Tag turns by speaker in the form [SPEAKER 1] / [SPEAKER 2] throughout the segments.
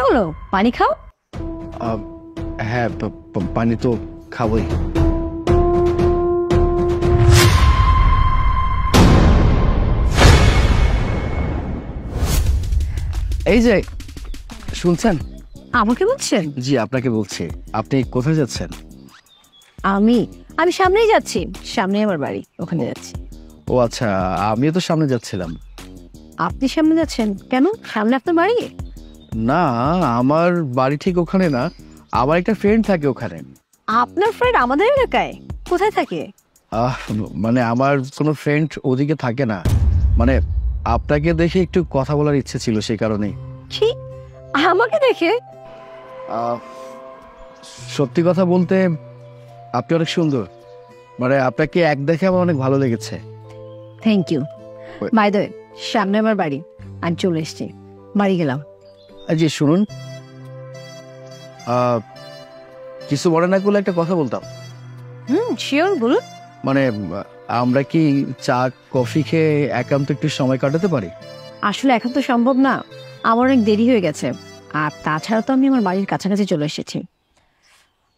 [SPEAKER 1] হলো, পানি খাও।
[SPEAKER 2] হ্যাঁ, পানি তো খাবোই। এই যে শুনছেন?
[SPEAKER 1] আমাকে বলছেন?
[SPEAKER 2] জি, আপনাকে বলছি। আপনি কোথায় যাচ্ছেন?
[SPEAKER 1] আমি আমি সামনেই যাচ্ছি, সামনে আমার বাড়ি, ওখানে যাচ্ছি।
[SPEAKER 2] ও আচ্ছা, আমিও তো সামনে যাচ্ছিলাম।
[SPEAKER 1] আপনি সামনে যাচ্ছেন কেন? সামনে আপনার বাড়ি?
[SPEAKER 2] না, আমার বাড়ি ঠিক ওখানে না, আমার একটা ফ্রেন্ড থাকে ওখানে।
[SPEAKER 1] আপনার ফ্রেন্ড আমাদের এলাকায়? কোথায় থাকে?
[SPEAKER 2] মানে আমার কোনো ফ্রেন্ড ওদিকে থাকে না, মানে আপনাকে দেখে একটু কথা বলার ইচ্ছে ছিল, সেই কারণে।
[SPEAKER 1] কি? আমাকে দেখে?
[SPEAKER 2] সত্যি কথা বলতে আপনি অনেক সুন্দর, মানে আপনাকে এক দেখে আমার অনেক ভালো লেগেছে।
[SPEAKER 1] Thank you. By the way, সামনে আমার বাড়ি, আমি চলে এসছি, বাড়ি গেলাম।
[SPEAKER 2] জি শুনুন, কিছু মনে না করলে একটা কথা বলতাম।
[SPEAKER 1] শিওর, বলুন।
[SPEAKER 2] মানে আমরা কি চা কফি খেয়ে একান্ত একটু সময় কাটাতে পারি?
[SPEAKER 1] আসলে এখন তো সম্ভব না, আমার অনেক দেরি হয়ে গেছে, আর তাছাড়া তো আমি আমার বাড়ির কাছাকাছি চলে এসেছি।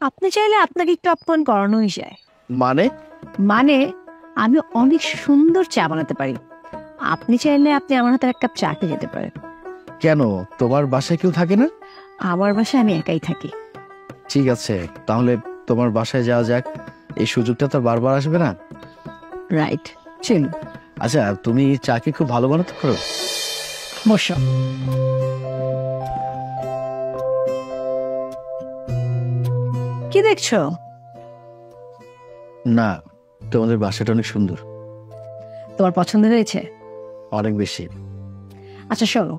[SPEAKER 1] আপনি চাইলে আপনাকে একটু আপ্যায়ন করানোই যায়।
[SPEAKER 2] মানে?
[SPEAKER 1] মানে আমি অনেক সুন্দর চা বানাতে পারি, আপনি চাইলে আপনি আমার হাতে এক কাপ চা খেয়ে যেতে পারেন।
[SPEAKER 2] কেন, তোমার বাসায় কেউ থাকে না?
[SPEAKER 1] আমার বাসায় আমি একাই থাকি।
[SPEAKER 2] ঠিক আছে, তাহলে তোমার বাসায় যাওয়া যাক, এই সুযোগটা তো বারবার আসবে না।
[SPEAKER 1] রাইট, চলুন।
[SPEAKER 2] আচ্ছা, তুমি চা কি খুব ভালো বানাতে পারো?
[SPEAKER 1] বসো। কি দেখছো?
[SPEAKER 2] না, তোমাদের বাসাটা অনেক সুন্দর।
[SPEAKER 1] তোমার পছন্দ হয়েছে?
[SPEAKER 2] অনেক বেশি।
[SPEAKER 1] আচ্ছা শোনো,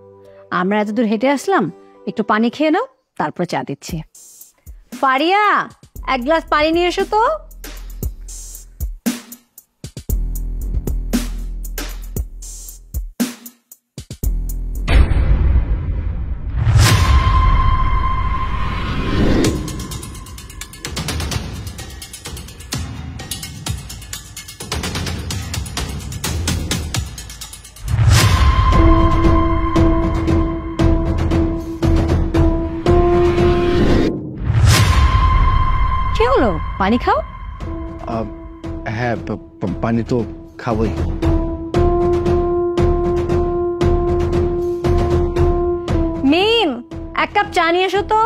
[SPEAKER 1] আমরা এত দূর হেঁটে আসলাম, একটু পানি খেয়ে নাও, তারপর চা দিচ্ছি। ফারিয়া, এক গ্লাস পানি নিয়ে এসো তো। কি হলো, পানি খাও।
[SPEAKER 2] হ্যাঁ, পানি তো খাবোই।
[SPEAKER 1] মিম, এক কাপ চা নিয়ে এসো তো।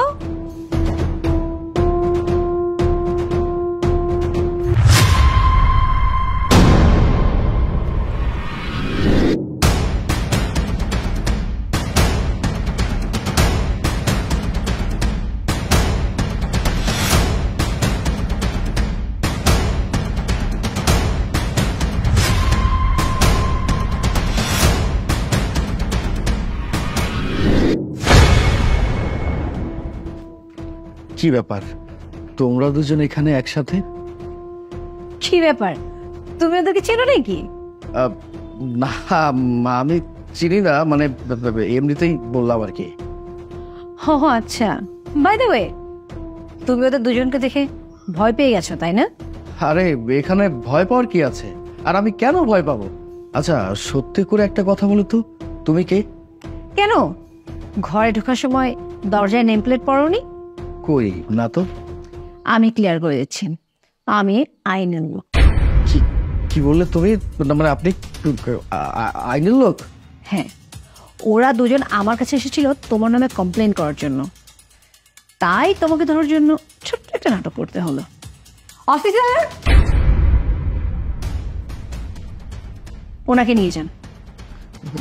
[SPEAKER 2] কি ব্যাপার, তোমরা দুজন এখানে একসাথে?
[SPEAKER 1] কি ব্যাপার, তুমি ওদেরকে চেনো নাকি?
[SPEAKER 2] না, আমি চিনি না, মানে এমনিতেই বললাম আর কি।
[SPEAKER 1] ও আচ্ছা, বাই দ্য ওয়ে, তুমি ওদের দুজনকে দেখে ভয় পেয়ে গেছো তাই না?
[SPEAKER 2] আরে এখানে ভয় পাওয়ার কি আছে, আর আমি কেন ভয় পাবো? আচ্ছা সত্যি করে একটা কথা বলো তো, তুমি কে?
[SPEAKER 1] কেন, ঘরে ঢোকার সময় দরজায় নেম প্লেট পড়োনি?
[SPEAKER 2] কই না তো।
[SPEAKER 1] আমি ক্লিয়ার করে দিচ্ছি, আমি আইনের লোক।
[SPEAKER 2] কি কি বললে তুমি? মানে আপনি আইনের লোক?
[SPEAKER 1] হ্যাঁ, ওরা দুজন আমার কাছে এসেছিল তোমার নামে কমপ্লেন করার জন্য, তাই তোমাকে ধরার জন্য ছোট্ট একটা নাটক করতে হলো। অফিসার, ওনাকে নিয়ে যান।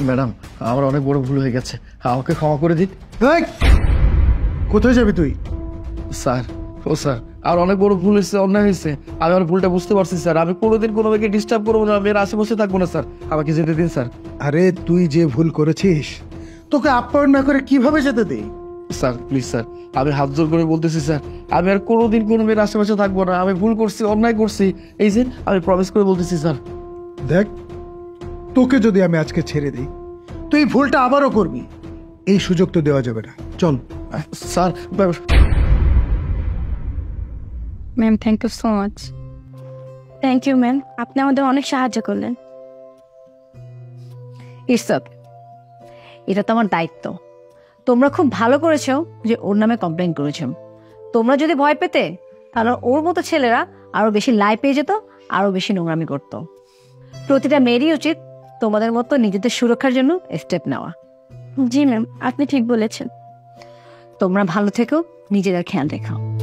[SPEAKER 2] ম্যাডাম, আমার অনেক বড় ভুল হয়ে গেছে, আমাকে ক্ষমা করে দিন।
[SPEAKER 3] কোথায় যাবি তুই?
[SPEAKER 2] স্যার, ও স্যার, আর অনেক বড় ভুল হয়েছে, অন্যায় হয়েছে, আমি আমার ভুলটা বুঝতে পারছি স্যার, আমি কোনোদিন কোনো মেয়েকে ডিস্টার্ব করবো না, মেয়ের আশেপাশে থাকবো না স্যার, আমাকে যেতে দিন স্যার।
[SPEAKER 3] আরে তুই যে ভুল করেছিস, তোকে আপ্যায়ন না করে কিভাবে যেতে দে?
[SPEAKER 2] স্যার প্লিজ স্যার, আমি হাত জোর করে বলতেছি স্যার, আমি আর কোনোদিন কোনো মেয়ের আশেপাশে থাকবো না, আমি ভুল করছি, অন্যায় করছি, এই যে আমি প্রমিস করে বলতেছি স্যার।
[SPEAKER 3] দেখ, তোকে যদি আমি আজকে ছেড়ে দিই, তুই ভুলটা আবারও করবি, এই সুযোগ তো দেওয়া যাবে না। চল।
[SPEAKER 2] Sir.
[SPEAKER 4] Ma'am, thank you so much. Thank you ma'am, আপনি আমাদের অনেক সাহায্য করলেন।
[SPEAKER 1] ইটস ওকে, এটা তো আমার দায়িত্ব, তোমরা খুব ভালো করেছো যে ওর নামে কমপ্লেন করেছো। তোমরা যদি ভয় পেতে তাহলে ওর মতো ছেলেরা আরো বেশি লাই পেয়ে যেত, আরো বেশি নোংরামি করত। প্রতিটা মেয়েরই উচিত তোমাদের মতো নিজেদের সুরক্ষার জন্য স্টেপ নেওয়া।
[SPEAKER 4] জি ম্যাম, আপনি ঠিক বলেছেন।
[SPEAKER 1] তোমরা ভালো থেকো, নিজেদের খেয়াল রেখো।